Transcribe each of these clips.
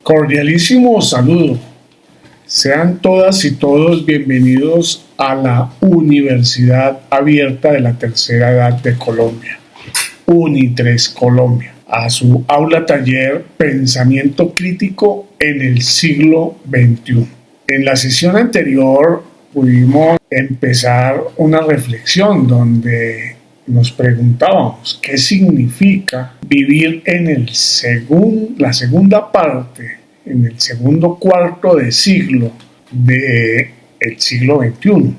Cordialísimo saludo. Sean todas y todos bienvenidos a la Universidad Abierta de la Tercera Edad de Colombia, UNI3 Colombia, a su aula taller Pensamiento Crítico en el siglo XXI. En la sesión anterior pudimos empezar una reflexión donde nos preguntábamos qué significa vivir en la segunda parte, en el segundo cuarto de siglo del siglo XXI.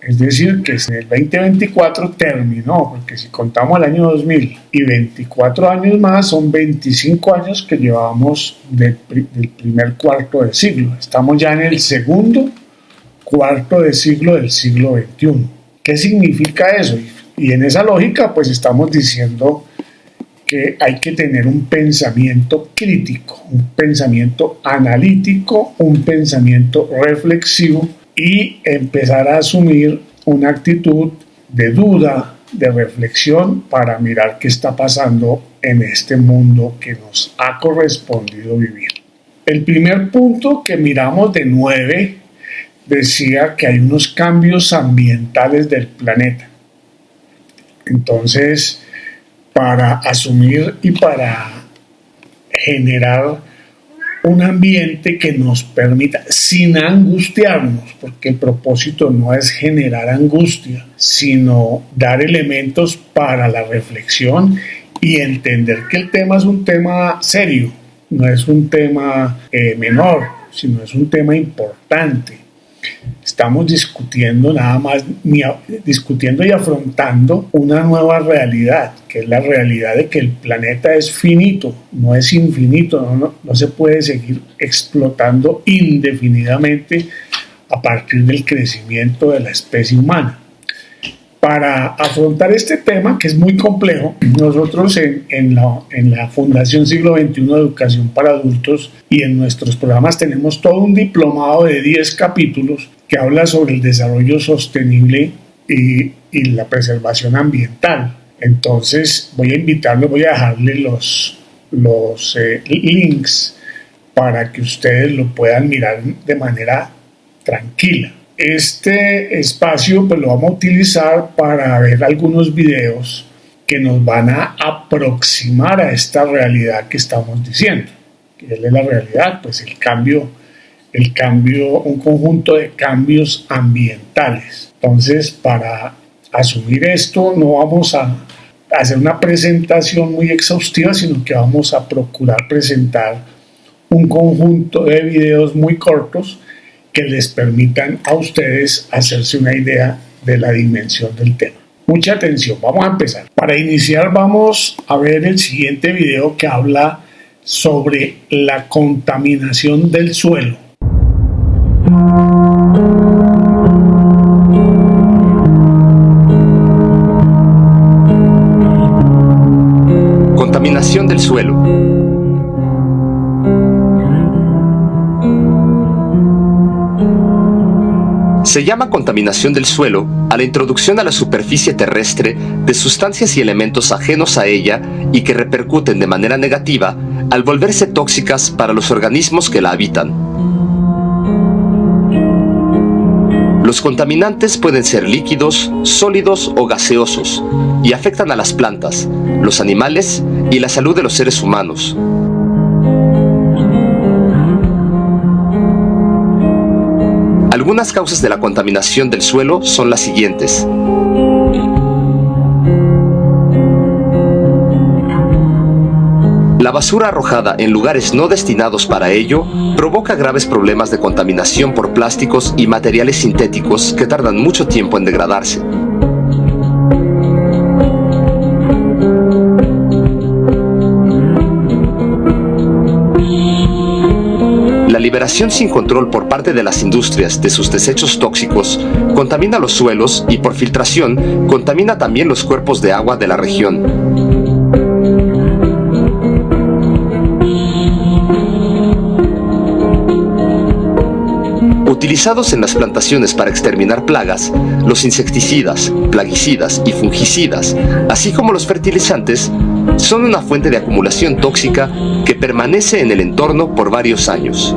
Es decir, que en el 2024 terminó, porque si contamos el año 2000 y 24 años más, son 25 años que llevamos del primer cuarto de siglo. Estamos ya en el segundo cuarto de siglo del siglo XXI. ¿Qué significa eso? Y en esa lógica, pues estamos diciendo que hay que tener un pensamiento crítico, un pensamiento analítico, un pensamiento reflexivo y empezar a asumir una actitud de duda, de reflexión para mirar qué está pasando en este mundo que nos ha correspondido vivir. El primer punto que miramos de 9 decía que hay unos cambios ambientales del planeta. Entonces, para asumir y para generar un ambiente que nos permita, sin angustiarnos, porque el propósito no es generar angustia, sino dar elementos para la reflexión y entender que el tema es un tema serio, no es un tema menor, sino es un tema importante. Estamos discutiendo discutiendo y afrontando una nueva realidad, que es la realidad de que el planeta es finito, no es infinito, no se puede seguir explotando indefinidamente a partir del crecimiento de la especie humana. Para afrontar este tema, que es muy complejo, nosotros en la Fundación Siglo XXI de Educación para Adultos y en nuestros programas tenemos todo un diplomado de 10 capítulos que habla sobre el desarrollo sostenible y la preservación ambiental. Entonces voy a dejarle los links para que ustedes lo puedan mirar de manera tranquila. Este espacio pues lo vamos a utilizar para ver algunos videos que nos van a aproximar a esta realidad que estamos diciendo. ¿Qué es la realidad? Pues el cambio, un conjunto de cambios ambientales. Entonces, para asumir esto, no vamos a hacer una presentación muy exhaustiva, sino que vamos a procurar presentar un conjunto de videos muy cortos que les permitan a ustedes hacerse una idea de la dimensión del tema. Mucha atención, vamos a empezar. Para iniciar vamos a ver el siguiente video que habla sobre la contaminación del suelo. Contaminación del suelo. Se llama contaminación del suelo a la introducción a la superficie terrestre de sustancias y elementos ajenos a ella y que repercuten de manera negativa al volverse tóxicas para los organismos que la habitan. Los contaminantes pueden ser líquidos, sólidos o gaseosos y afectan a las plantas, los animales y la salud de los seres humanos. Algunas causas de la contaminación del suelo son las siguientes. La basura arrojada en lugares no destinados para ello provoca graves problemas de contaminación por plásticos y materiales sintéticos que tardan mucho tiempo en degradarse. La liberación sin control por parte de las industrias de sus desechos tóxicos contamina los suelos y por filtración contamina también los cuerpos de agua de la región. Utilizados en las plantaciones para exterminar plagas, los insecticidas, plaguicidas y fungicidas, así como los fertilizantes, son una fuente de acumulación tóxica que permanece en el entorno por varios años.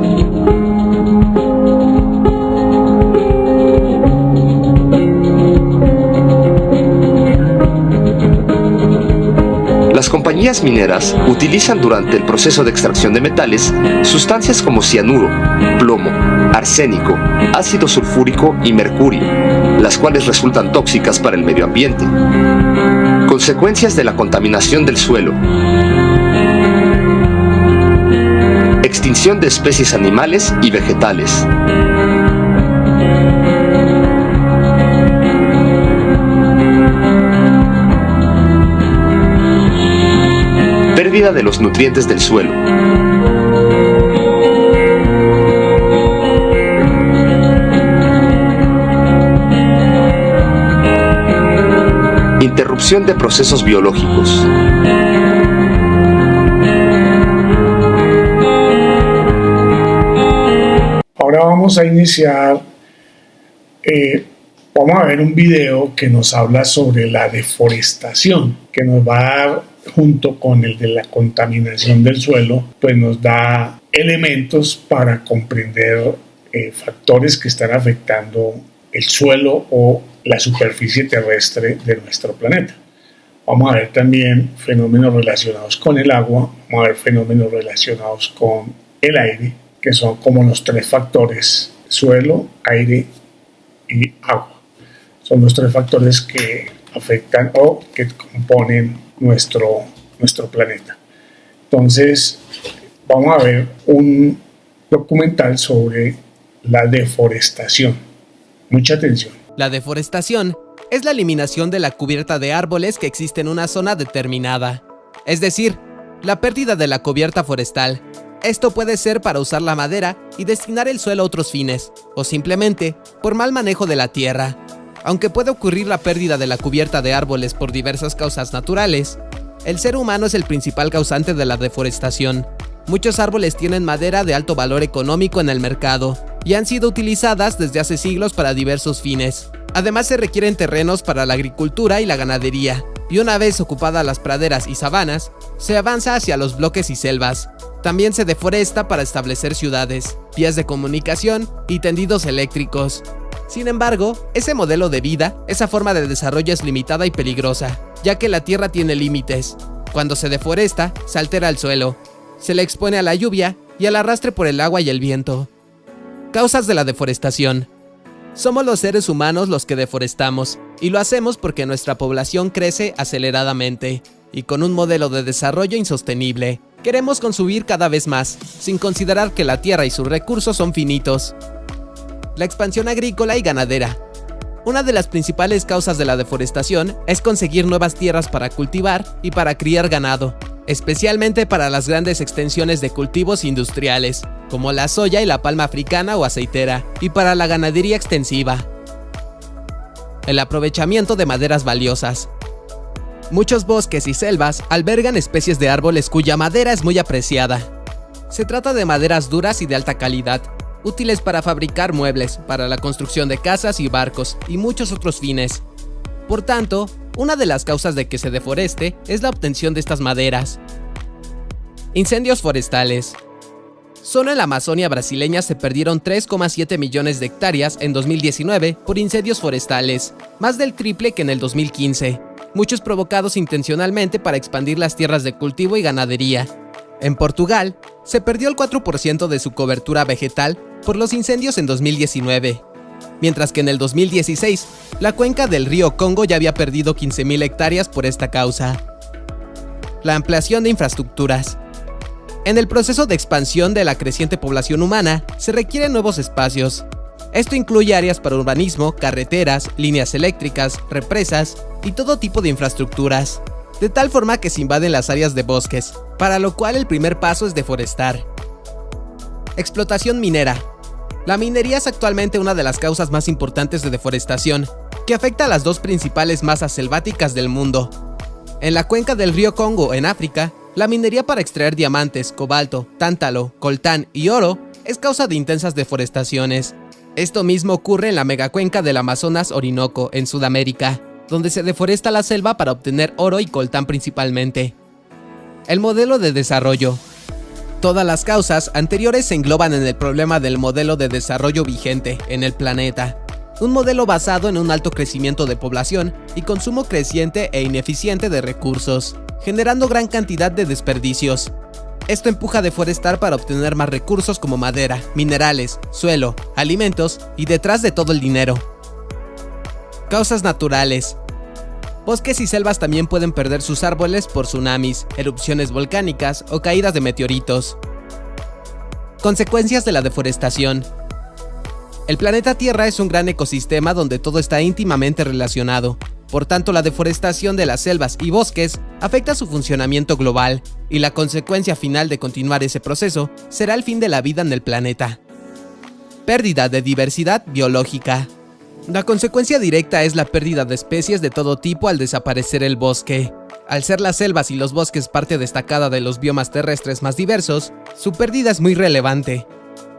Las compañías mineras utilizan durante el proceso de extracción de metales sustancias como cianuro, plomo, arsénico, ácido sulfúrico y mercurio, las cuales resultan tóxicas para el medio ambiente. Consecuencias de la contaminación del suelo: extinción de especies animales y vegetales, pérdida de los nutrientes del suelo, interrupción de procesos biológicos. Ahora vamos a iniciar, vamos a ver un video que nos habla sobre la deforestación, que nos va a dar, junto con el de la contaminación del suelo, pues nos da elementos para comprender factores que están afectando el suelo o la superficie terrestre de nuestro planeta. Vamos a ver también fenómenos relacionados con el agua, vamos a ver fenómenos relacionados con el aire, que son como los tres factores: suelo, aire y agua. Son los tres factores que afectan o que componen nuestro planeta. Entonces, vamos a ver un documental sobre la deforestación. Mucha atención. La deforestación es la eliminación de la cubierta de árboles que existe en una zona determinada. Es decir, la pérdida de la cubierta forestal. Esto puede ser para usar la madera y destinar el suelo a otros fines, o simplemente por mal manejo de la tierra. Aunque puede ocurrir la pérdida de la cubierta de árboles por diversas causas naturales, el ser humano es el principal causante de la deforestación. Muchos árboles tienen madera de alto valor económico en el mercado y han sido utilizadas desde hace siglos para diversos fines. Además, se requieren terrenos para la agricultura y la ganadería, y una vez ocupadas las praderas y sabanas, se avanza hacia los bloques y selvas. También se deforesta para establecer ciudades, vías de comunicación y tendidos eléctricos. Sin embargo, ese modelo de vida, esa forma de desarrollo es limitada y peligrosa, ya que la tierra tiene límites. Cuando se deforesta, se altera el suelo, se le expone a la lluvia y al arrastre por el agua y el viento. Causas de la deforestación. Somos los seres humanos los que deforestamos, y lo hacemos porque nuestra población crece aceleradamente, y con un modelo de desarrollo insostenible. Queremos consumir cada vez más, sin considerar que la tierra y sus recursos son finitos. La expansión agrícola y ganadera. Una de las principales causas de la deforestación es conseguir nuevas tierras para cultivar y para criar ganado, especialmente para las grandes extensiones de cultivos industriales, como la soya y la palma africana o aceitera, y para la ganadería extensiva. El aprovechamiento de maderas valiosas. Muchos bosques y selvas albergan especies de árboles cuya madera es muy apreciada. Se trata de maderas duras y de alta calidad, útiles para fabricar muebles, para la construcción de casas y barcos, y muchos otros fines. Por tanto, una de las causas de que se deforeste es la obtención de estas maderas. Incendios forestales. Solo en la Amazonia brasileña se perdieron 3,7 millones de hectáreas en 2019 por incendios forestales, más del triple que en el 2015, muchos provocados intencionalmente para expandir las tierras de cultivo y ganadería. En Portugal, se perdió el 4% de su cobertura vegetal por los incendios en 2019, mientras que en el 2016, la cuenca del río Congo ya había perdido 15.000 hectáreas por esta causa. La ampliación de infraestructuras. En el proceso de expansión de la creciente población humana, se requieren nuevos espacios. Esto incluye áreas para urbanismo, carreteras, líneas eléctricas, represas y todo tipo de infraestructuras, de tal forma que se invaden las áreas de bosques, para lo cual el primer paso es deforestar. Explotación minera. La minería es actualmente una de las causas más importantes de deforestación, que afecta a las dos principales masas selváticas del mundo. En la cuenca del río Congo, en África, la minería para extraer diamantes, cobalto, tántalo, coltán y oro es causa de intensas deforestaciones. Esto mismo ocurre en la megacuenca del Amazonas Orinoco, en Sudamérica, donde se deforesta la selva para obtener oro y coltán principalmente. El modelo de desarrollo. Todas las causas anteriores se engloban en el problema del modelo de desarrollo vigente en el planeta. Un modelo basado en un alto crecimiento de población y consumo creciente e ineficiente de recursos, generando gran cantidad de desperdicios. Esto empuja a deforestar para obtener más recursos como madera, minerales, suelo, alimentos y detrás de todo el dinero. Causas naturales. Bosques y selvas también pueden perder sus árboles por tsunamis, erupciones volcánicas o caídas de meteoritos. Consecuencias de la deforestación. El planeta Tierra es un gran ecosistema donde todo está íntimamente relacionado. Por tanto, la deforestación de las selvas y bosques afecta su funcionamiento global, y la consecuencia final de continuar ese proceso será el fin de la vida en el planeta. Pérdida de diversidad biológica. La consecuencia directa es la pérdida de especies de todo tipo al desaparecer el bosque. Al ser las selvas y los bosques parte destacada de los biomas terrestres más diversos, su pérdida es muy relevante.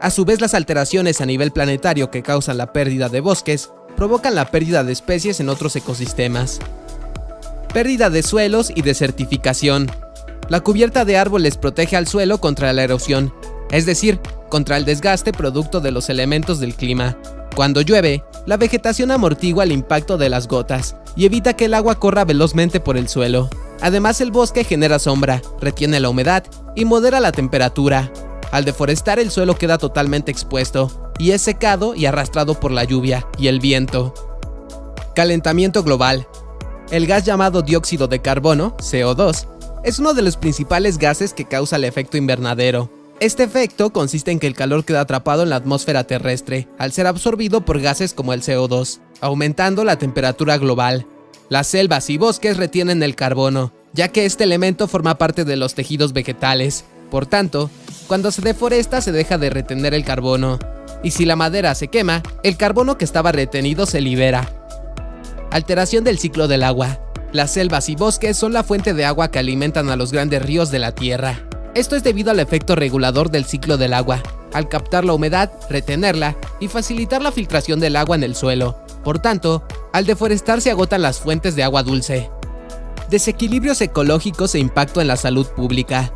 A su vez, las alteraciones a nivel planetario que causan la pérdida de bosques provocan la pérdida de especies en otros ecosistemas. Pérdida de suelos y desertificación. La cubierta de árboles protege al suelo contra la erosión, es decir, contra el desgaste producto de los elementos del clima. Cuando llueve, la vegetación amortigua el impacto de las gotas y evita que el agua corra velozmente por el suelo. Además, el bosque genera sombra, retiene la humedad y modera la temperatura. Al deforestar, el suelo queda totalmente expuesto y es secado y arrastrado por la lluvia y el viento. Calentamiento global. El gas llamado dióxido de carbono, CO2, es uno de los principales gases que causa el efecto invernadero. Este efecto consiste en que el calor queda atrapado en la atmósfera terrestre al ser absorbido por gases como el CO2, aumentando la temperatura global. Las selvas y bosques retienen el carbono, ya que este elemento forma parte de los tejidos vegetales. Por tanto, cuando se deforesta se deja de retener el carbono, y si la madera se quema, el carbono que estaba retenido se libera. Alteración del ciclo del agua. Las selvas y bosques son la fuente de agua que alimentan a los grandes ríos de la Tierra. Esto es debido al efecto regulador del ciclo del agua, al captar la humedad, retenerla y facilitar la filtración del agua en el suelo. Por tanto, al deforestar se agotan las fuentes de agua dulce. Desequilibrios ecológicos e impacto en la salud pública.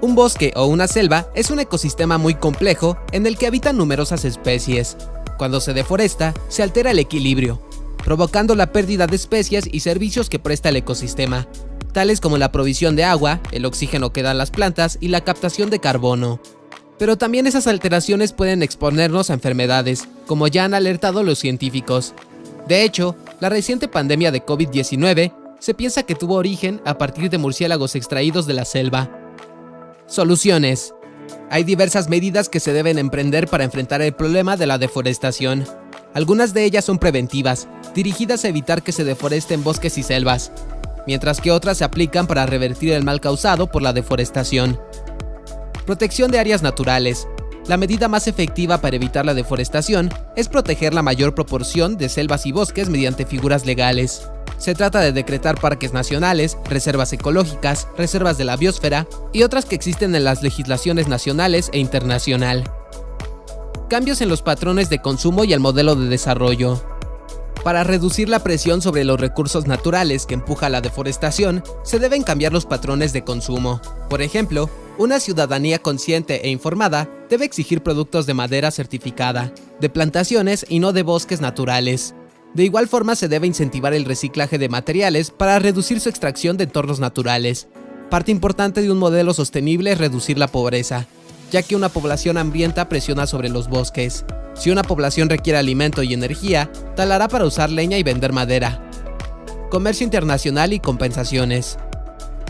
Un bosque o una selva es un ecosistema muy complejo en el que habitan numerosas especies. Cuando se deforesta, se altera el equilibrio, provocando la pérdida de especies y servicios que presta el ecosistema, tales como la provisión de agua, el oxígeno que dan las plantas y la captación de carbono. Pero también esas alteraciones pueden exponernos a enfermedades, como ya han alertado los científicos. De hecho, la reciente pandemia de COVID-19 se piensa que tuvo origen a partir de murciélagos extraídos de la selva. Soluciones. Hay diversas medidas que se deben emprender para enfrentar el problema de la deforestación. Algunas de ellas son preventivas, dirigidas a evitar que se deforesten bosques y selvas, mientras que otras se aplican para revertir el mal causado por la deforestación. Protección de áreas naturales. La medida más efectiva para evitar la deforestación es proteger la mayor proporción de selvas y bosques mediante figuras legales. Se trata de decretar parques nacionales, reservas ecológicas, reservas de la biosfera y otras que existen en las legislaciones nacionales e internacional. Cambios en los patrones de consumo y el modelo de desarrollo. Para reducir la presión sobre los recursos naturales que empuja la deforestación, se deben cambiar los patrones de consumo. Por ejemplo, una ciudadanía consciente e informada debe exigir productos de madera certificada, de plantaciones y no de bosques naturales. De igual forma, se debe incentivar el reciclaje de materiales para reducir su extracción de entornos naturales. Parte importante de un modelo sostenible es reducir la pobreza, ya que una población hambrienta presiona sobre los bosques. Si una población requiere alimento y energía, talará para usar leña y vender madera. Comercio internacional y compensaciones.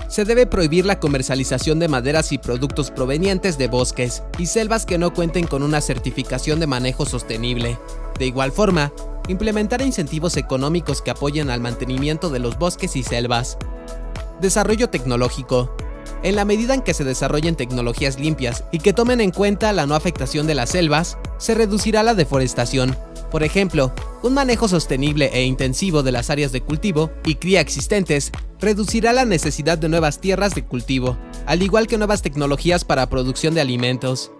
Se debe prohibir la comercialización de maderas y productos provenientes de bosques y selvas que no cuenten con una certificación de manejo sostenible. De igual forma, implementar incentivos económicos que apoyen al mantenimiento de los bosques y selvas. Desarrollo tecnológico. En la medida en que se desarrollen tecnologías limpias y que tomen en cuenta la no afectación de las selvas, se reducirá la deforestación. Por ejemplo, un manejo sostenible e intensivo de las áreas de cultivo y cría existentes reducirá la necesidad de nuevas tierras de cultivo, al igual que nuevas tecnologías para producción de alimentos.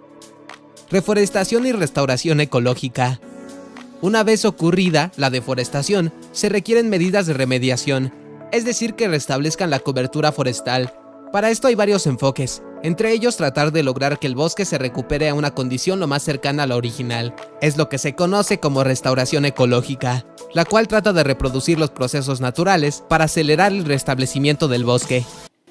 Reforestación y restauración ecológica. Una vez ocurrida la deforestación, se requieren medidas de remediación, es decir, que restablezcan la cobertura forestal, Para esto hay varios enfoques, entre ellos tratar de lograr que el bosque se recupere a una condición lo más cercana a la original. Es lo que se conoce como restauración ecológica, la cual trata de reproducir los procesos naturales para acelerar el restablecimiento del bosque.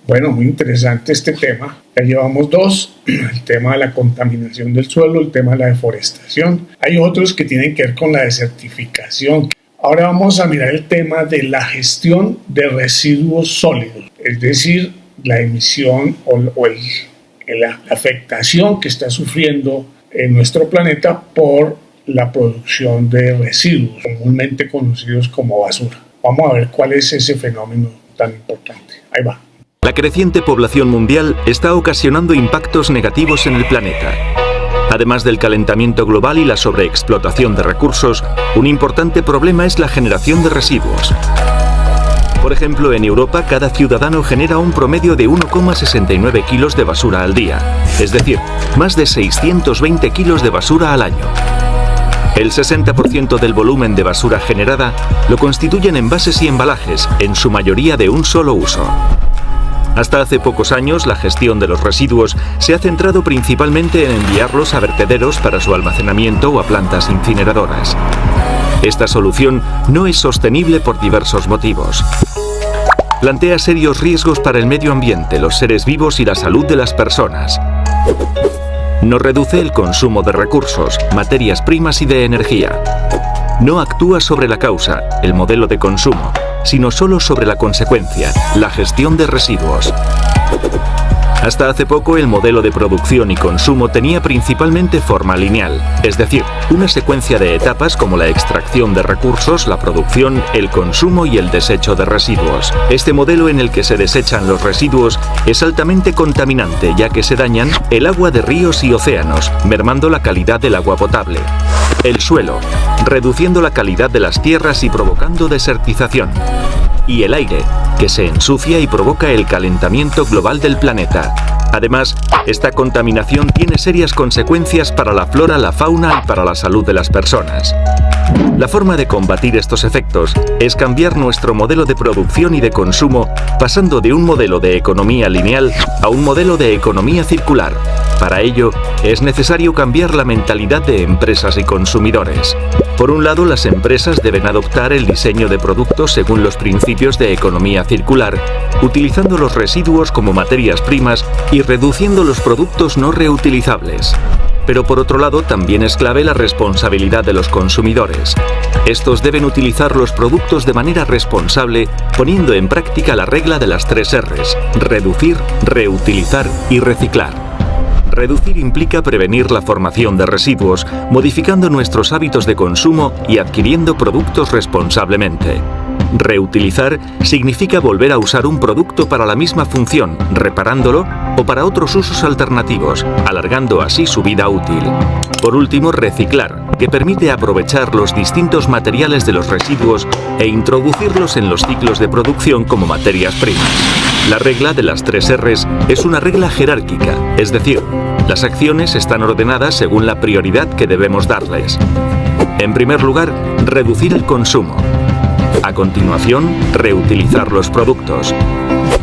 Bueno, muy interesante este tema. Ya llevamos dos, el tema de la contaminación del suelo, el tema de la deforestación. Hay otros que tienen que ver con la desertificación. Ahora vamos a mirar el tema de la gestión de residuos sólidos, es decir, la emisión o la afectación que está sufriendo en nuestro planeta por la producción de residuos, comúnmente conocidos como basura. Vamos a ver cuál es ese fenómeno tan importante. Ahí va. La creciente población mundial está ocasionando impactos negativos en el planeta. Además del calentamiento global y la sobreexplotación de recursos, un importante problema es la generación de residuos. Por ejemplo, en Europa, cada ciudadano genera un promedio de 1,69 kilos de basura al día, es decir, más de 620 kilos de basura al año. El 60% del volumen de basura generada lo constituyen envases y embalajes, en su mayoría de un solo uso. Hasta hace pocos años, la gestión de los residuos se ha centrado principalmente en enviarlos a vertederos para su almacenamiento o a plantas incineradoras. Esta solución no es sostenible por diversos motivos. Plantea serios riesgos para el medio ambiente, los seres vivos y la salud de las personas. No reduce el consumo de recursos, materias primas y de energía. No actúa sobre la causa, el modelo de consumo, sino solo sobre la consecuencia, la gestión de residuos. Hasta hace poco el modelo de producción y consumo tenía principalmente forma lineal, es decir, una secuencia de etapas como la extracción de recursos, la producción, el consumo y el desecho de residuos. Este modelo en el que se desechan los residuos es altamente contaminante, ya que se dañan el agua de ríos y océanos, mermando la calidad del agua potable. El suelo, reduciendo la calidad de las tierras y provocando desertización. Y el aire, que se ensucia y provoca el calentamiento global del planeta. Además, esta contaminación tiene serias consecuencias para la flora, la fauna y para la salud de las personas. La forma de combatir estos efectos es cambiar nuestro modelo de producción y de consumo, pasando de un modelo de economía lineal a un modelo de economía circular. Para ello, es necesario cambiar la mentalidad de empresas y consumidores. Por un lado, las empresas deben adoptar el diseño de productos según los principios de economía circular, utilizando los residuos como materias primas y reduciendo los productos no reutilizables. Pero por otro lado, también es clave la responsabilidad de los consumidores. Estos deben utilizar los productos de manera responsable, poniendo en práctica la regla de las 3 Rs: reducir, reutilizar y reciclar. Reducir implica prevenir la formación de residuos, modificando nuestros hábitos de consumo y adquiriendo productos responsablemente. Reutilizar significa volver a usar un producto para la misma función, reparándolo o para otros usos alternativos, alargando así su vida útil. Por último, reciclar, que permite aprovechar los distintos materiales de los residuos e introducirlos en los ciclos de producción como materias primas. La regla de las 3 Rs es una regla jerárquica, es decir, las acciones están ordenadas según la prioridad que debemos darles. En primer lugar, reducir el consumo. A continuación, reutilizar los productos.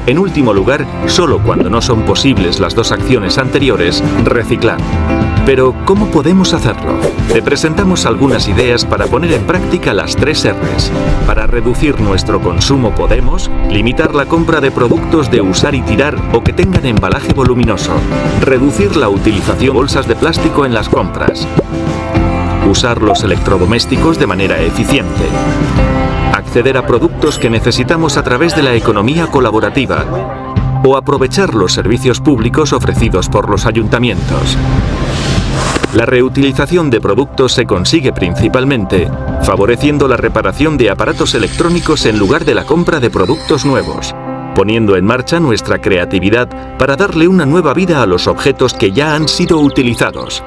En último lugar, solo cuando no son posibles las 2 acciones anteriores, reciclar. Pero, ¿cómo podemos hacerlo? Te presentamos algunas ideas para poner en práctica las 3 Rs. Para reducir nuestro consumo podemos limitar la compra de productos de usar y tirar o que tengan embalaje voluminoso. Reducir la utilización de bolsas de plástico en las compras. Usar los electrodomésticos de manera eficiente. Acceder a productos que necesitamos a través de la economía colaborativa o aprovechar los servicios públicos ofrecidos por los ayuntamientos. La reutilización de productos se consigue principalmente favoreciendo la reparación de aparatos electrónicos en lugar de la compra de productos nuevos, poniendo en marcha nuestra creatividad para darle una nueva vida a los objetos que ya han sido utilizados.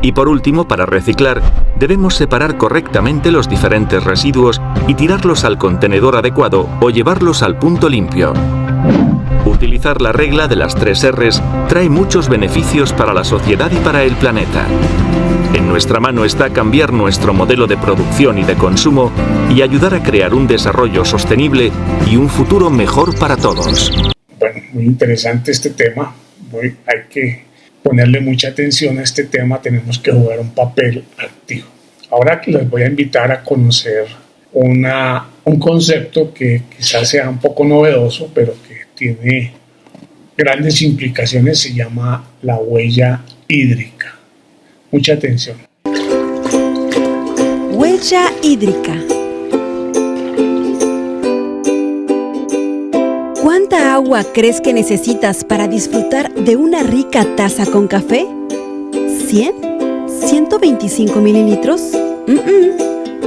Y por último, para reciclar, debemos separar correctamente los diferentes residuos y tirarlos al contenedor adecuado o llevarlos al punto limpio. Utilizar la regla de las 3 Rs trae muchos beneficios para la sociedad y para el planeta. En nuestra mano está cambiar nuestro modelo de producción y de consumo y ayudar a crear un desarrollo sostenible y un futuro mejor para todos. Bueno, muy interesante este tema. Hay que ponerle mucha atención a este tema, tenemos que jugar un papel activo. Ahora les voy a invitar a conocer un concepto que quizás sea un poco novedoso, pero que tiene grandes implicaciones, se llama la huella hídrica. Mucha atención. Huella hídrica. ¿Cuánta agua crees que necesitas para disfrutar de una rica taza con café? ¿100? ¿125 mililitros?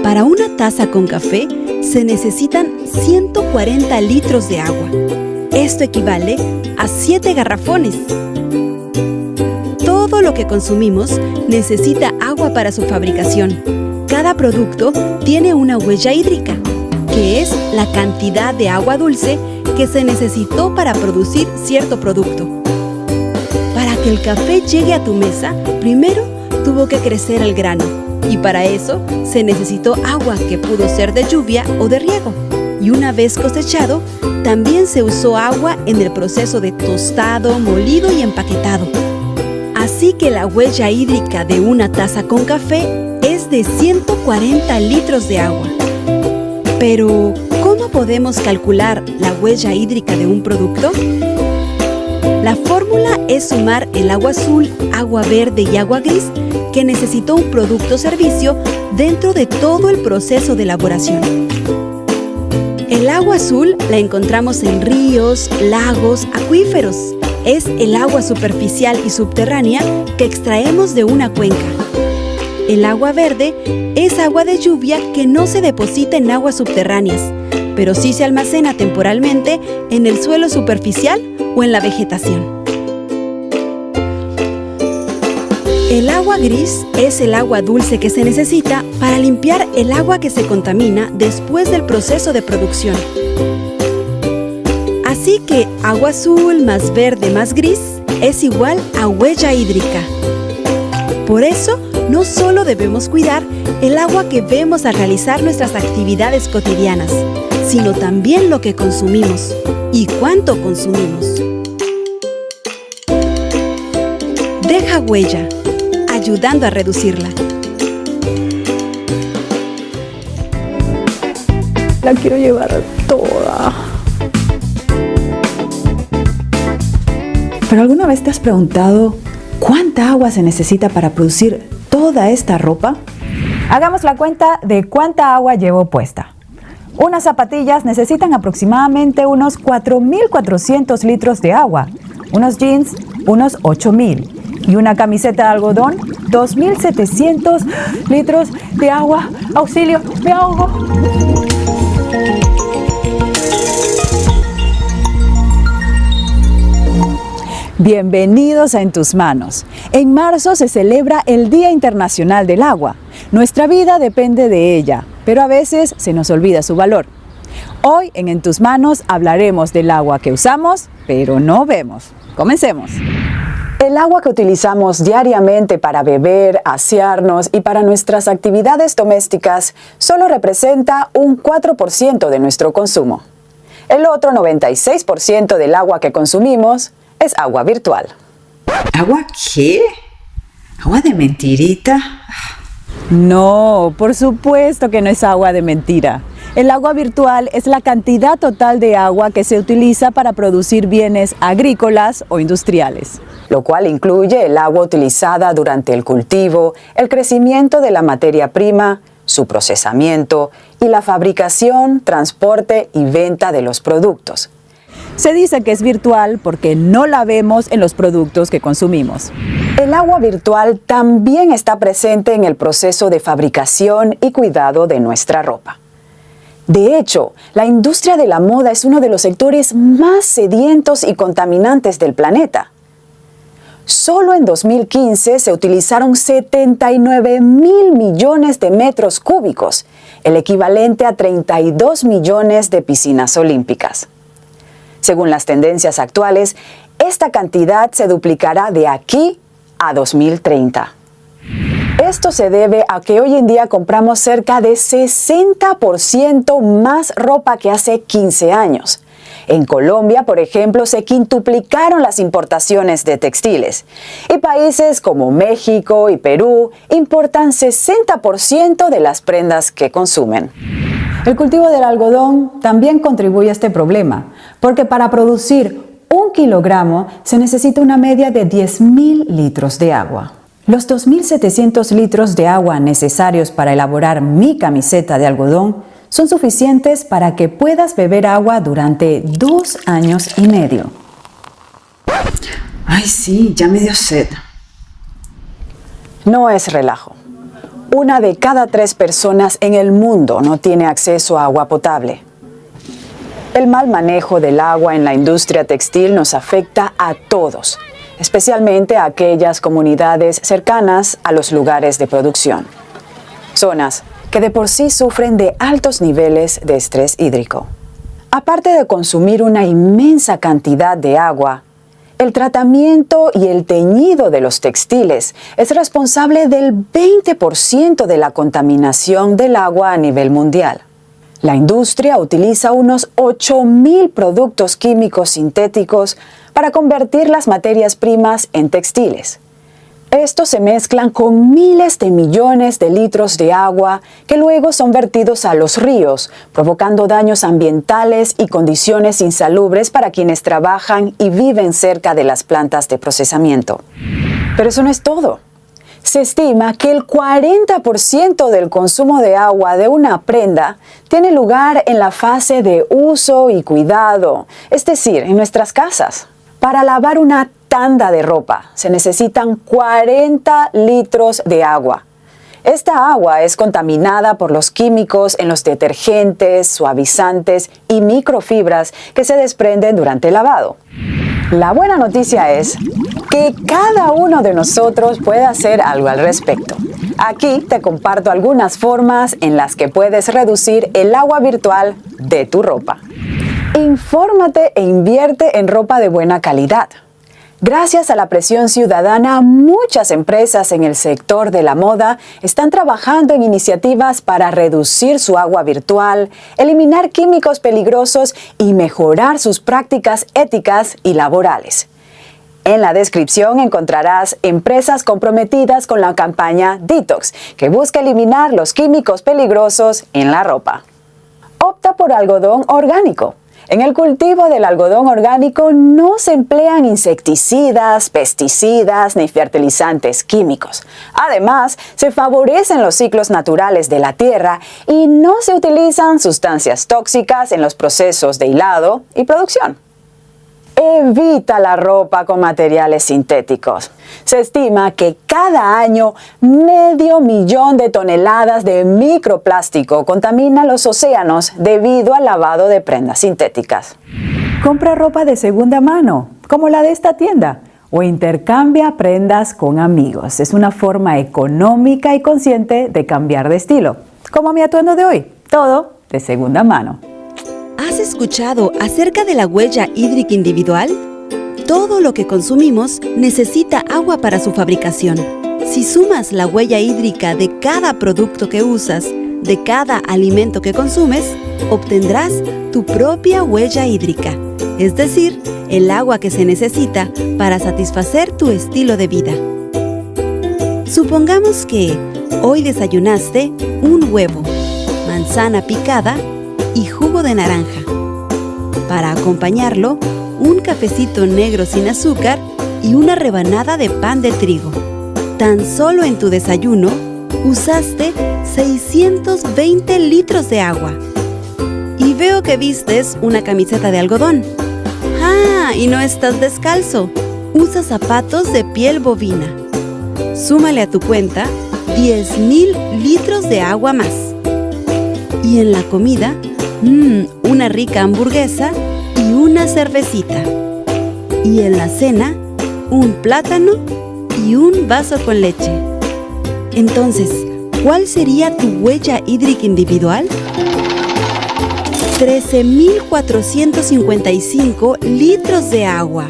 Para una taza con café se necesitan 140 litros de agua. Esto equivale a 7 garrafones. Todo lo que consumimos necesita agua para su fabricación. Cada producto tiene una huella hídrica, que es la cantidad de agua dulce que se necesitó para producir cierto producto. Para que el café llegue a tu mesa, primero tuvo que crecer el grano, y para eso se necesitó agua que pudo ser de lluvia o de riego. Y una vez cosechado, también se usó agua en el proceso de tostado, molido y empaquetado. Así que la huella hídrica de una taza con café es de 140 litros de agua. Pero, ¿cómo podemos calcular la huella hídrica de un producto? La fórmula es sumar el agua azul, agua verde y agua gris que necesitó un producto o servicio dentro de todo el proceso de elaboración. El agua azul la encontramos en ríos, lagos, acuíferos. Es el agua superficial y subterránea que extraemos de una cuenca. El agua verde es agua de lluvia que no se deposita en aguas subterráneas, pero sí se almacena temporalmente en el suelo superficial o en la vegetación. El agua gris es el agua dulce que se necesita para limpiar el agua que se contamina después del proceso de producción. Así que agua azul más verde más gris es igual a huella hídrica. Por eso, no solo debemos cuidar el agua que vemos al realizar nuestras actividades cotidianas, sino también lo que consumimos y cuánto consumimos. Deja huella, ayudando a reducirla. La quiero llevar toda. ¿Pero alguna vez te has preguntado cuánta agua se necesita para producir toda esta ropa? Hagamos la cuenta de cuánta agua llevo puesta. Unas zapatillas necesitan aproximadamente unos 4.400 litros de agua, unos jeans unos 8.000 y una camiseta de algodón 2.700 litros de agua. ¡Auxilio! ¡Me ahogo! Bienvenidos a En Tus Manos. En marzo se celebra el Día Internacional del Agua. Nuestra vida depende de ella, pero a veces se nos olvida su valor. Hoy en Tus Manos hablaremos del agua que usamos, pero no vemos. Comencemos. El agua que utilizamos diariamente para beber, asearnos y para nuestras actividades domésticas solo representa un 4% de nuestro consumo. El otro 96% del agua que consumimos es agua virtual. ¿Agua qué? ¿Agua de mentirita? No, por supuesto que no es agua de mentira. El agua virtual es la cantidad total de agua que se utiliza para producir bienes agrícolas o industriales, lo cual incluye el agua utilizada durante el cultivo, el crecimiento de la materia prima, su procesamiento y la fabricación, transporte y venta de los productos. Se dice que es virtual porque no la vemos en los productos que consumimos. El agua virtual también está presente en el proceso de fabricación y cuidado de nuestra ropa. De hecho, la industria de la moda es uno de los sectores más sedientos y contaminantes del planeta. Solo en 2015 se utilizaron 79.000 millones de metros cúbicos, el equivalente a 32 millones de piscinas olímpicas. Según las tendencias actuales, esta cantidad se duplicará de aquí a 2030. Esto se debe a que hoy en día compramos cerca de 60% más ropa que hace 15 años. En Colombia, por ejemplo, se quintuplicaron las importaciones de textiles. Y países como México y Perú importan 60% de las prendas que consumen. El cultivo del algodón también contribuye a este problema, porque para producir 1 kilogramo se necesita una media de 10.000 litros de agua. Los 2.700 litros de agua necesarios para elaborar mi camiseta de algodón son suficientes para que puedas beber agua durante 2 años y medio. Ay, sí, ya me dio sed. No es relajo. 1 de cada 3 personas en el mundo no tiene acceso a agua potable. El mal manejo del agua en la industria textil nos afecta a todos, especialmente a aquellas comunidades cercanas a los lugares de producción. Zonas que de por sí sufren de altos niveles de estrés hídrico. Aparte de consumir una inmensa cantidad de agua, el tratamiento y el teñido de los textiles es responsable del 20% de la contaminación del agua a nivel mundial. La industria utiliza unos 8.000 productos químicos sintéticos para convertir las materias primas en textiles. Estos se mezclan con miles de millones de litros de agua que luego son vertidos a los ríos, provocando daños ambientales y condiciones insalubres para quienes trabajan y viven cerca de las plantas de procesamiento. Pero eso no es todo. Se estima que el 40% del consumo de agua de una prenda tiene lugar en la fase de uso y cuidado, es decir, en nuestras casas. Para lavar una tanda de ropa se necesitan 40 litros de agua. Esta agua es contaminada por los químicos en los detergentes, suavizantes y microfibras que se desprenden durante el lavado. La buena noticia es que cada uno de nosotros puede hacer algo al respecto. Aquí te comparto algunas formas en las que puedes reducir el agua virtual de tu ropa. Infórmate e invierte en ropa de buena calidad. Gracias a la presión ciudadana, muchas empresas en el sector de la moda están trabajando en iniciativas para reducir su agua virtual, eliminar químicos peligrosos y mejorar sus prácticas éticas y laborales. En la descripción encontrarás empresas comprometidas con la campaña Detox, que busca eliminar los químicos peligrosos en la ropa. Opta por algodón orgánico. En el cultivo del algodón orgánico no se emplean insecticidas, pesticidas ni fertilizantes químicos. Además, se favorecen los ciclos naturales de la tierra y no se utilizan sustancias tóxicas en los procesos de hilado y producción. Evita la ropa con materiales sintéticos. Se estima que cada año 500,000 de toneladas de microplástico contaminan los océanos debido al lavado de prendas sintéticas. Compra ropa de segunda mano, como la de esta tienda, o intercambia prendas con amigos. Es una forma económica y consciente de cambiar de estilo, como mi atuendo de hoy, todo de segunda mano. ¿Has escuchado acerca de la huella hídrica individual? Todo lo que consumimos necesita agua para su fabricación. Si sumas la huella hídrica de cada producto que usas, de cada alimento que consumes, obtendrás tu propia huella hídrica, es decir, el agua que se necesita para satisfacer tu estilo de vida. Supongamos que hoy desayunaste un huevo, manzana picada y jugo de naranja. Para acompañarlo, un cafecito negro sin azúcar y una rebanada de pan de trigo. Tan solo en tu desayuno, usaste 620 litros de agua. Y veo que vistes una camiseta de algodón. ¡Ah! Y no estás descalzo. Usas zapatos de piel bovina. Súmale a tu cuenta 10,000 litros de agua más. Y en la comida, una rica hamburguesa y una cervecita. Y en la cena, un plátano y un vaso con leche. Entonces, ¿cuál sería tu huella hídrica individual? 13,455 litros de agua.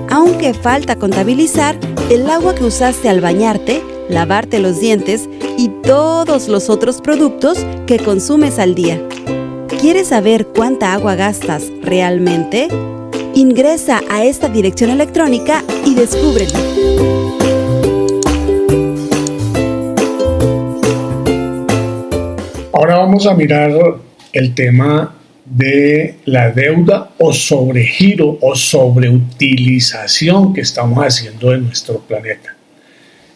Aunque falta contabilizar el agua que usaste al bañarte, lavarte los dientes y todos los otros productos que consumes al día. ¿Quieres saber cuánta agua gastas realmente? Ingresa a esta dirección electrónica y descúbrelo. Ahora vamos a mirar el tema de la deuda o sobregiro o sobreutilización que estamos haciendo de nuestro planeta.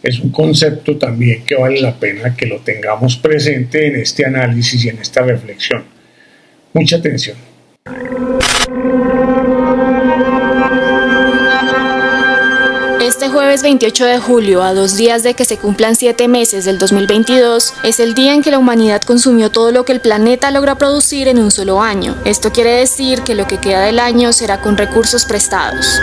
Es un concepto también que vale la pena que lo tengamos presente en este análisis y en esta reflexión. Mucha atención. Este jueves 28 de julio, a 2 días de que se cumplan 7 meses del 2022, es el día en que la humanidad consumió todo lo que el planeta logra producir en un solo año. Esto quiere decir que lo que queda del año será con recursos prestados.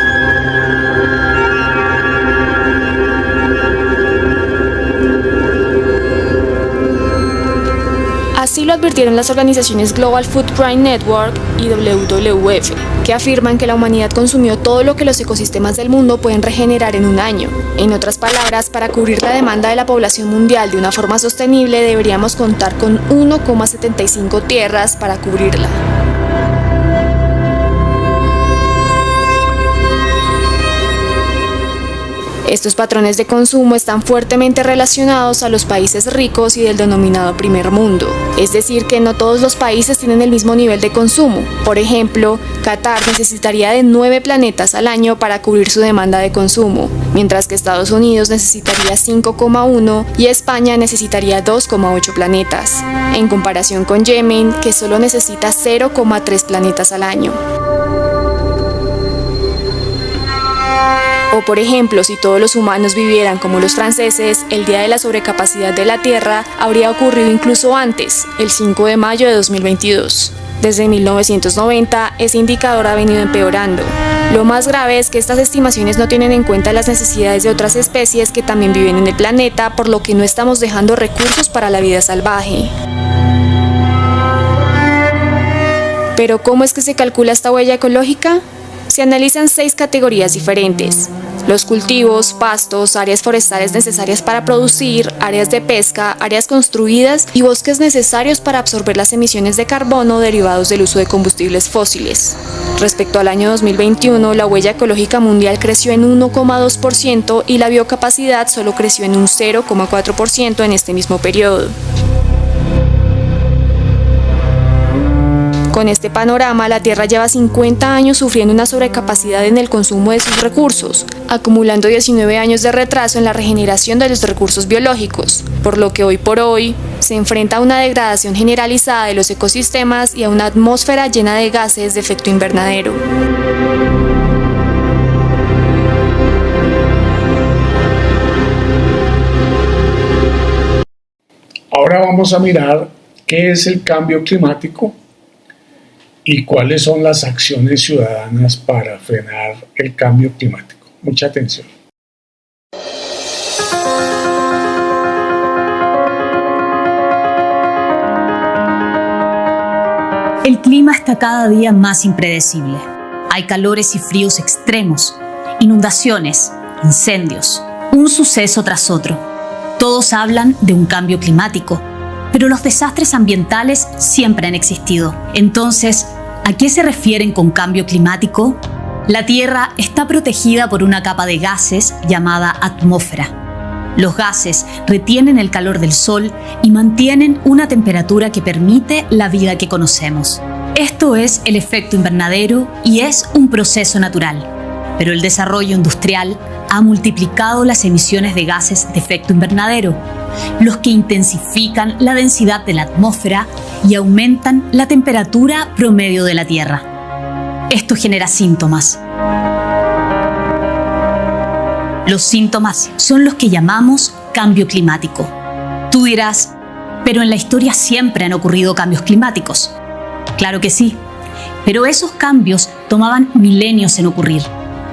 Así lo advirtieron las organizaciones Global Food Crime Network y WWF, que afirman que la humanidad consumió todo lo que los ecosistemas del mundo pueden regenerar en un año. En otras palabras, para cubrir la demanda de la población mundial de una forma sostenible, deberíamos contar con 1,75 tierras para cubrirla. Estos patrones de consumo están fuertemente relacionados a los países ricos y del denominado primer mundo. Es decir, que no todos los países tienen el mismo nivel de consumo. Por ejemplo, Qatar necesitaría de 9 planetas al año para cubrir su demanda de consumo, mientras que Estados Unidos necesitaría 5,1 y España necesitaría 2,8 planetas, en comparación con Yemen, que solo necesita 0,3 planetas al año. O por ejemplo, si todos los humanos vivieran como los franceses, el día de la sobrecapacidad de la Tierra habría ocurrido incluso antes, el 5 de mayo de 2022. Desde 1990, ese indicador ha venido empeorando. Lo más grave es que estas estimaciones no tienen en cuenta las necesidades de otras especies que también viven en el planeta, por lo que no estamos dejando recursos para la vida salvaje. Pero ¿cómo es que se calcula esta huella ecológica? Se analizan 6 categorías diferentes: los cultivos, pastos, áreas forestales necesarias para producir, áreas de pesca, áreas construidas y bosques necesarios para absorber las emisiones de carbono derivados del uso de combustibles fósiles. Respecto al año 2021, la huella ecológica mundial creció en 1,2% y la biocapacidad solo creció en un 0,4% en este mismo periodo. Con este panorama, la Tierra lleva 50 años sufriendo una sobrecapacidad en el consumo de sus recursos, acumulando 19 años de retraso en la regeneración de los recursos biológicos, por lo que hoy por hoy se enfrenta a una degradación generalizada de los ecosistemas y a una atmósfera llena de gases de efecto invernadero. Ahora vamos a mirar qué es el cambio climático y cuáles son las acciones ciudadanas para frenar el cambio climático. Mucha atención. El clima está cada día más impredecible. Hay calores y fríos extremos, inundaciones, incendios, un suceso tras otro. Todos hablan de un cambio climático, pero los desastres ambientales siempre han existido. Entonces, ¿a qué se refieren con cambio climático? La Tierra está protegida por una capa de gases llamada atmósfera. Los gases retienen el calor del Sol y mantienen una temperatura que permite la vida que conocemos. Esto es el efecto invernadero y es un proceso natural. Pero el desarrollo industrial ha multiplicado las emisiones de gases de efecto invernadero, los que intensifican la densidad de la atmósfera y aumentan la temperatura promedio de la Tierra. Esto genera síntomas. Los síntomas son los que llamamos cambio climático. Tú dirás, pero en la historia siempre han ocurrido cambios climáticos. Claro que sí, pero esos cambios tomaban milenios en ocurrir.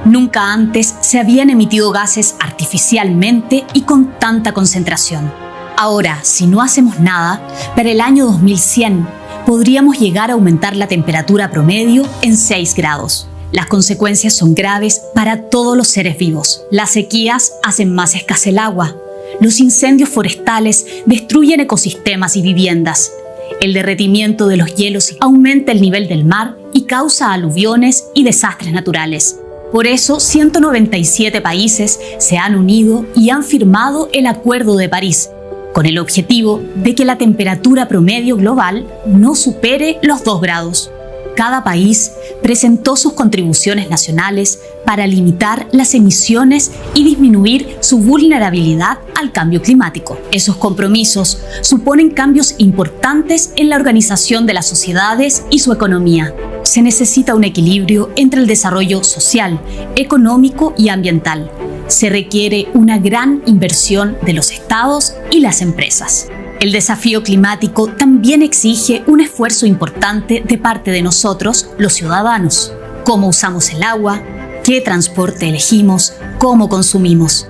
Nunca antes se habían emitido gases artificialmente y con tanta concentración. Ahora, si no hacemos nada, para el año 2100 podríamos llegar a aumentar la temperatura promedio en 6 grados. Las consecuencias son graves para todos los seres vivos. Las sequías hacen más escasa el agua. Los incendios forestales destruyen ecosistemas y viviendas. El derretimiento de los hielos aumenta el nivel del mar y causa aluviones y desastres naturales. Por eso, 197 países se han unido y han firmado el Acuerdo de París, con el objetivo de que la temperatura promedio global no supere los 2 grados. Cada país presentó sus contribuciones nacionales para limitar las emisiones y disminuir su vulnerabilidad al cambio climático. Esos compromisos suponen cambios importantes en la organización de las sociedades y su economía. Se necesita un equilibrio entre el desarrollo social, económico y ambiental. Se requiere una gran inversión de los estados y las empresas. El desafío climático también exige un esfuerzo importante de parte de nosotros, los ciudadanos. Cómo usamos el agua, qué transporte elegimos, cómo consumimos.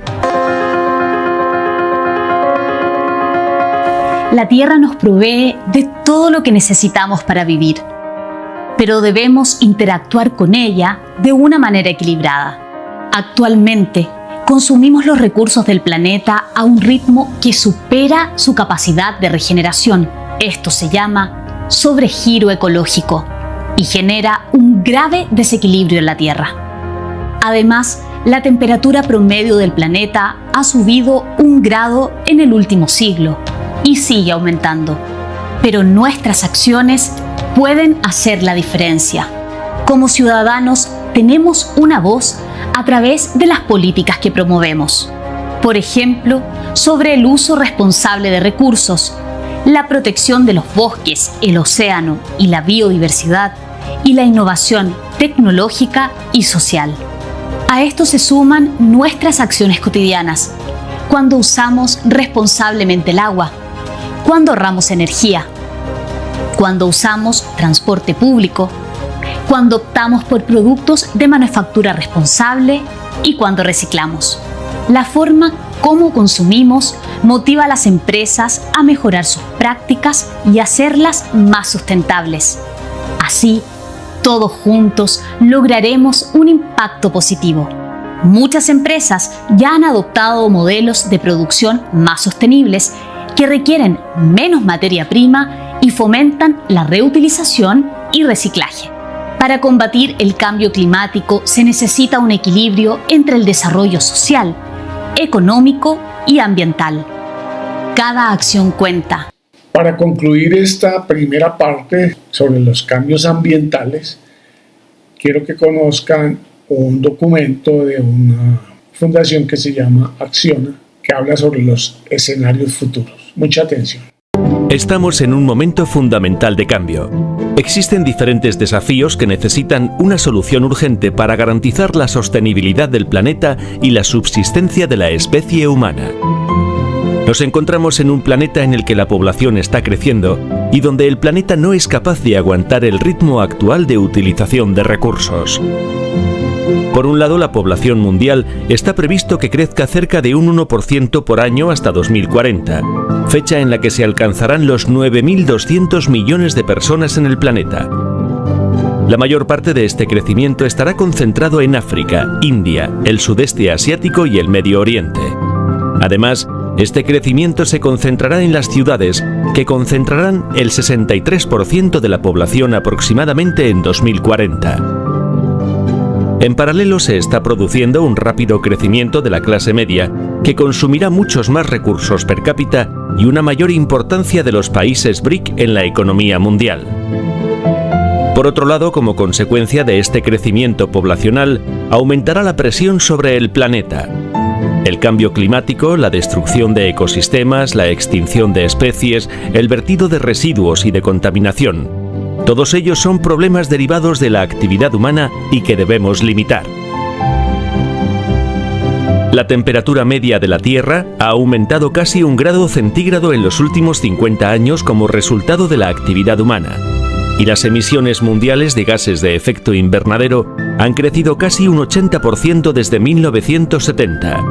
La Tierra nos provee de todo lo que necesitamos para vivir, pero debemos interactuar con ella de una manera equilibrada. Actualmente, consumimos los recursos del planeta a un ritmo que supera su capacidad de regeneración. Esto se llama sobregiro ecológico y genera un grave desequilibrio en la Tierra. Además, la temperatura promedio del planeta ha subido 1 grado en el último siglo y sigue aumentando. Pero nuestras acciones pueden hacer la diferencia. Como ciudadanos, tenemos una voz a través de las políticas que promovemos. Por ejemplo, sobre el uso responsable de recursos, la protección de los bosques, el océano y la biodiversidad, y la innovación tecnológica y social. A esto se suman nuestras acciones cotidianas, cuando usamos responsablemente el agua, cuando ahorramos energía, cuando usamos transporte público, cuando optamos por productos de manufactura responsable y cuando reciclamos. La forma como consumimos motiva a las empresas a mejorar sus prácticas y hacerlas más sustentables. Así, todos juntos lograremos un impacto positivo. Muchas empresas ya han adoptado modelos de producción más sostenibles que requieren menos materia prima y fomentan la reutilización y reciclaje. Para combatir el cambio climático se necesita un equilibrio entre el desarrollo social, económico y ambiental. Cada acción cuenta. Para concluir esta primera parte sobre los cambios ambientales, quiero que conozcan un documento de una fundación que se llama Acciona, que habla sobre los escenarios futuros. Mucha atención. Estamos en un momento fundamental de cambio. Existen diferentes desafíos que necesitan una solución urgente para garantizar la sostenibilidad del planeta y la subsistencia de la especie humana. Nos encontramos en un planeta en el que la población está creciendo y donde el planeta no es capaz de aguantar el ritmo actual de utilización de recursos. Por un lado, la población mundial está previsto que crezca cerca de un 1% por año hasta 2040, fecha en la que se alcanzarán los 9.200 millones de personas en el planeta. La mayor parte de este crecimiento estará concentrado en África, India, el sudeste asiático y el Medio Oriente. Además, este crecimiento se concentrará en las ciudades, que concentrarán el 63% de la población aproximadamente en 2040. En paralelo se está produciendo un rápido crecimiento de la clase media, que consumirá muchos más recursos per cápita y una mayor importancia de los países BRIC en la economía mundial. Por otro lado, como consecuencia de este crecimiento poblacional, aumentará la presión sobre el planeta. El cambio climático, la destrucción de ecosistemas, la extinción de especies, el vertido de residuos y de contaminación. Todos ellos son problemas derivados de la actividad humana y que debemos limitar. La temperatura media de la Tierra ha aumentado casi 1 grado centígrado en los últimos 50 años como resultado de la actividad humana, y las emisiones mundiales de gases de efecto invernadero han crecido casi un 80% desde 1970.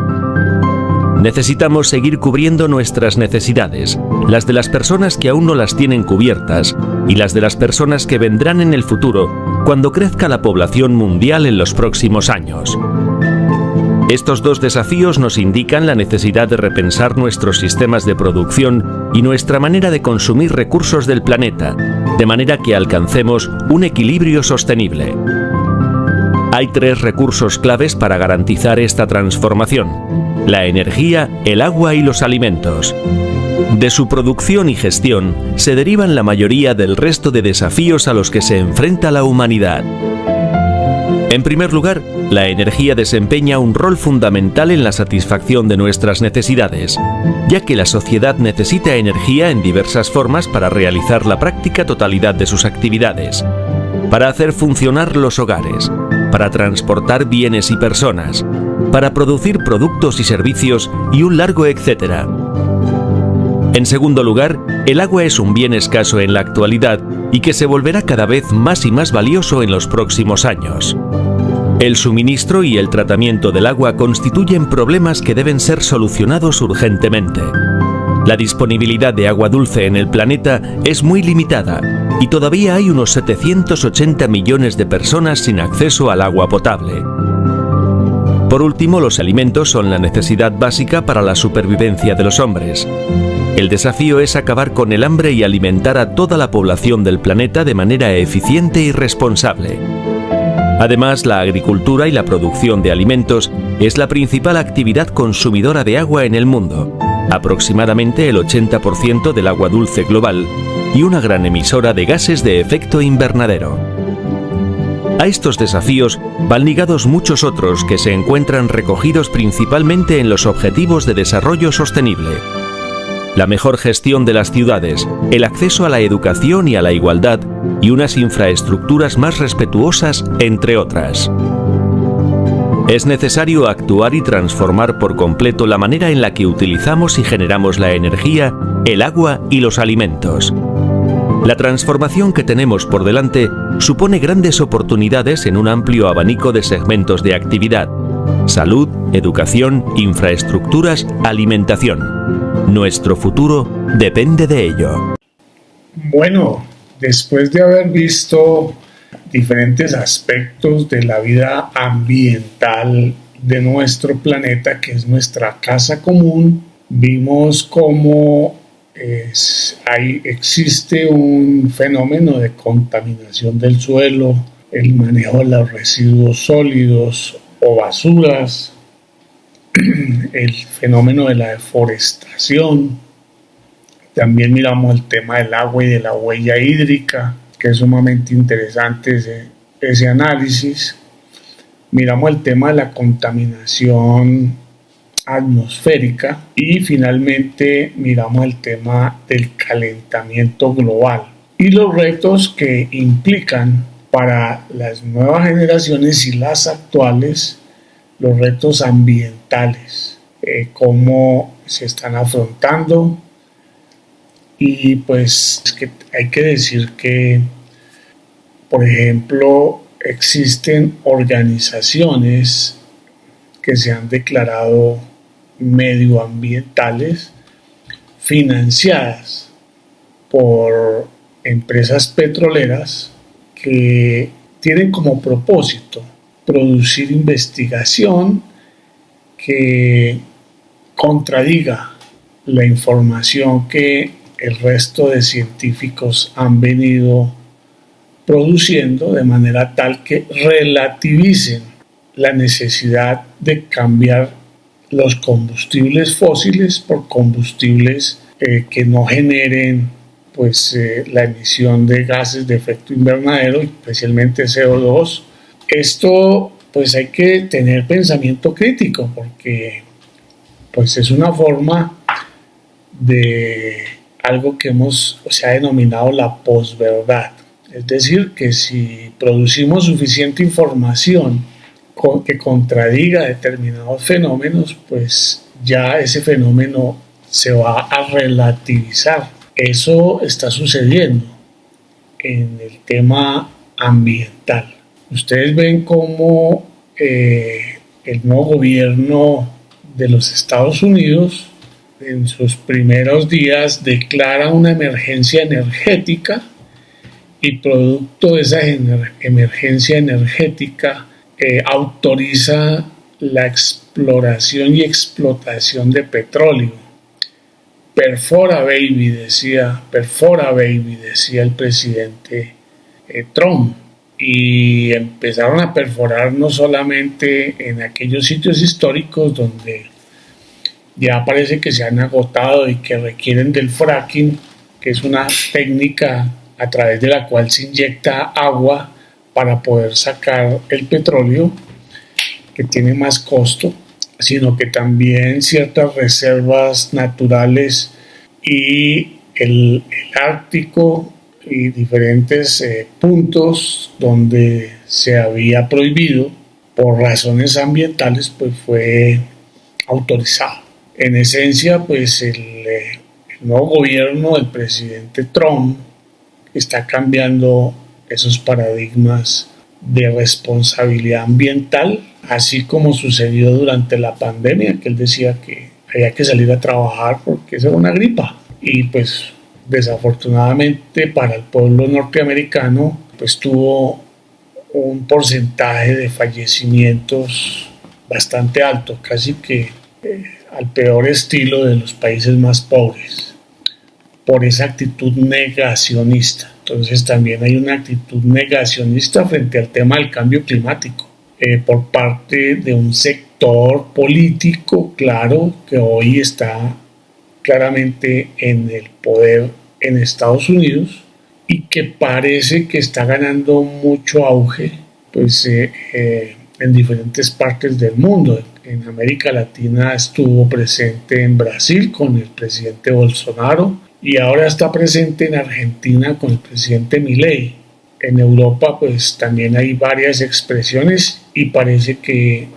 Necesitamos seguir cubriendo nuestras necesidades, las de las personas que aún no las tienen cubiertas y las de las personas que vendrán en el futuro cuando crezca la población mundial en los próximos años. Estos dos desafíos nos indican la necesidad de repensar nuestros sistemas de producción y nuestra manera de consumir recursos del planeta, de manera que alcancemos un equilibrio sostenible. Hay 3 recursos claves para garantizar esta transformación: la energía, el agua y los alimentos. De su producción y gestión se derivan la mayoría del resto de desafíos a los que se enfrenta la humanidad. En primer lugar, la energía desempeña un rol fundamental en la satisfacción de nuestras necesidades, ya que la sociedad necesita energía en diversas formas para realizar la práctica totalidad de sus actividades, para hacer funcionar los hogares, para transportar bienes y personas, para producir productos y servicios y un largo etcétera. En segundo lugar, el agua es un bien escaso en la actualidad y que se volverá cada vez más y más valioso en los próximos años. El suministro y el tratamiento del agua constituyen problemas que deben ser solucionados urgentemente. La disponibilidad de agua dulce en el planeta es muy limitada y todavía hay unos 780 millones de personas sin acceso al agua potable. Por último, los alimentos son la necesidad básica para la supervivencia de los hombres. El desafío es acabar con el hambre y alimentar a toda la población del planeta de manera eficiente y responsable. Además, la agricultura y la producción de alimentos es la principal actividad consumidora de agua en el mundo, aproximadamente el 80% del agua dulce global y una gran emisora de gases de efecto invernadero. A estos desafíos van ligados muchos otros que se encuentran recogidos principalmente en los Objetivos de Desarrollo Sostenible. La mejor gestión de las ciudades, el acceso a la educación y a la igualdad y unas infraestructuras más respetuosas, entre otras. Es necesario actuar y transformar por completo la manera en la que utilizamos y generamos la energía, el agua y los alimentos. La transformación que tenemos por delante supone grandes oportunidades en un amplio abanico de segmentos de actividad: salud, educación, infraestructuras, alimentación. Nuestro futuro depende de ello. Bueno, después de haber visto diferentes aspectos de la vida ambiental de nuestro planeta, que es nuestra casa común, vimos cómo existe un fenómeno de contaminación del suelo, el manejo de los residuos sólidos o basuras, el fenómeno de la deforestación. También miramos el tema del agua y de la huella hídrica, que es sumamente interesante ese análisis. Miramos el tema de la contaminación atmosférica y finalmente miramos el tema del calentamiento global y los retos que implican para las nuevas generaciones y las actuales los retos ambientales, cómo se están afrontando. Y pues es que hay que decir que, por ejemplo, existen organizaciones que se han declarado medioambientales financiadas por empresas petroleras que tienen como propósito producir investigación que contradiga la información que el resto de científicos han venido produciendo, de manera tal que relativicen la necesidad de cambiar los combustibles fósiles por combustibles que no generen la emisión de gases de efecto invernadero, especialmente CO2. Esto pues hay que tener pensamiento crítico, porque pues es una forma de algo que se ha denominado la posverdad. Es decir, que si producimos suficiente información que contradiga determinados fenómenos, pues ya ese fenómeno se va a relativizar. Eso está sucediendo en el tema ambiental. Ustedes ven cómo el nuevo gobierno de los Estados Unidos en sus primeros días declara una emergencia energética y producto de esa emergencia energética autoriza la exploración y explotación de petróleo perfora baby, decía el presidente Trump. Y empezaron a perforar no solamente en aquellos sitios históricos donde ya parece que se han agotado y que requieren del fracking, que es una técnica a través de la cual se inyecta agua para poder sacar el petróleo, que tiene más costo, sino que también ciertas reservas naturales y el Ártico y diferentes puntos donde se había prohibido por razones ambientales, pues fue autorizado. En esencia, pues el nuevo gobierno del presidente Trump está cambiando esos paradigmas de responsabilidad ambiental, así como sucedió durante la pandemia, que él decía que había que salir a trabajar porque esa era una gripa. Y pues desafortunadamente para el pueblo norteamericano, pues tuvo un porcentaje de fallecimientos bastante alto, casi que al peor estilo de los países más pobres, por esa actitud negacionista. Entonces también hay una actitud negacionista frente al tema del cambio climático, por parte de un sector político, claro, que hoy está claramente en el poder en Estados Unidos y que parece que está ganando mucho auge pues, en diferentes partes del mundo. En América Latina estuvo presente en Brasil con el presidente Bolsonaro y ahora está presente en Argentina con el presidente Milei. En Europa pues también hay varias expresiones y parece que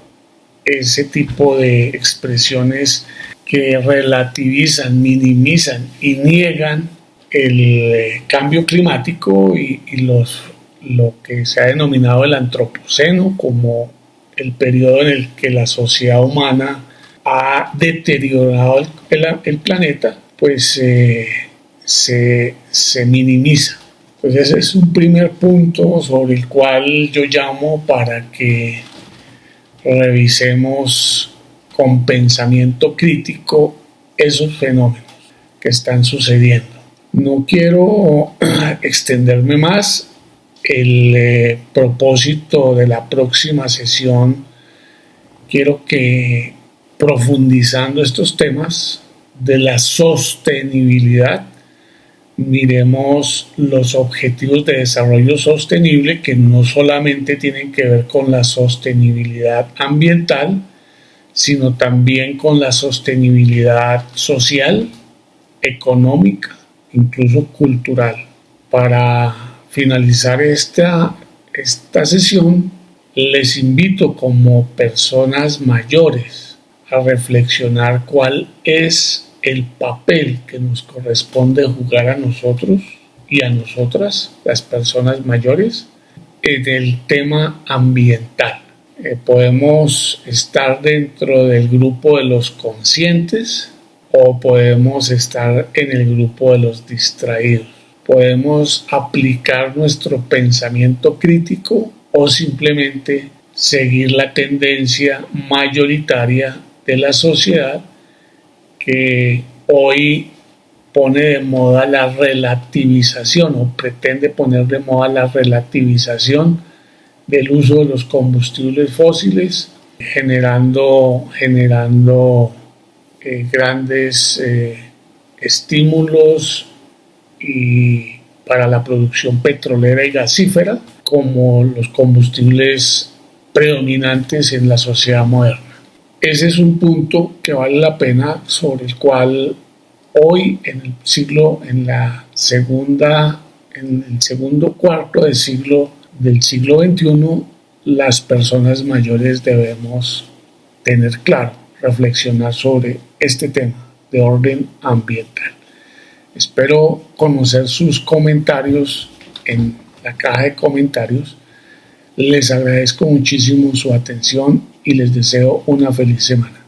ese tipo de expresiones que relativizan, minimizan y niegan el cambio climático y lo que se ha denominado el antropoceno como el periodo en el que la sociedad humana ha deteriorado el planeta, pues se minimiza. Entonces ese es un primer punto sobre el cual yo llamo para que revisemos con pensamiento crítico esos fenómenos que están sucediendo. No quiero extenderme más. El propósito de la próxima sesión, quiero que profundizando estos temas de la sostenibilidad, miremos los objetivos de desarrollo sostenible que no solamente tienen que ver con la sostenibilidad ambiental, sino también con la sostenibilidad social, económica, incluso cultural. Para finalizar esta sesión, les invito como personas mayores a reflexionar cuál es el papel que nos corresponde jugar a nosotros y a nosotras, las personas mayores, en el tema ambiental. Podemos estar dentro del grupo de los conscientes o podemos estar en el grupo de los distraídos. Podemos aplicar nuestro pensamiento crítico o simplemente seguir la tendencia mayoritaria de la sociedad que hoy pone de moda la relativización o pretende poner de moda la relativización del uso de los combustibles fósiles, generando grandes estímulos y para la producción petrolera y gasífera como los combustibles predominantes en la sociedad moderna. Ese es un punto que vale la pena, sobre el cual hoy en el segundo cuarto del siglo XXI, las personas mayores debemos tener claro, reflexionar sobre este tema de orden ambiental. Espero conocer sus comentarios en la caja de comentarios. Les agradezco muchísimo su atención y les deseo una feliz semana.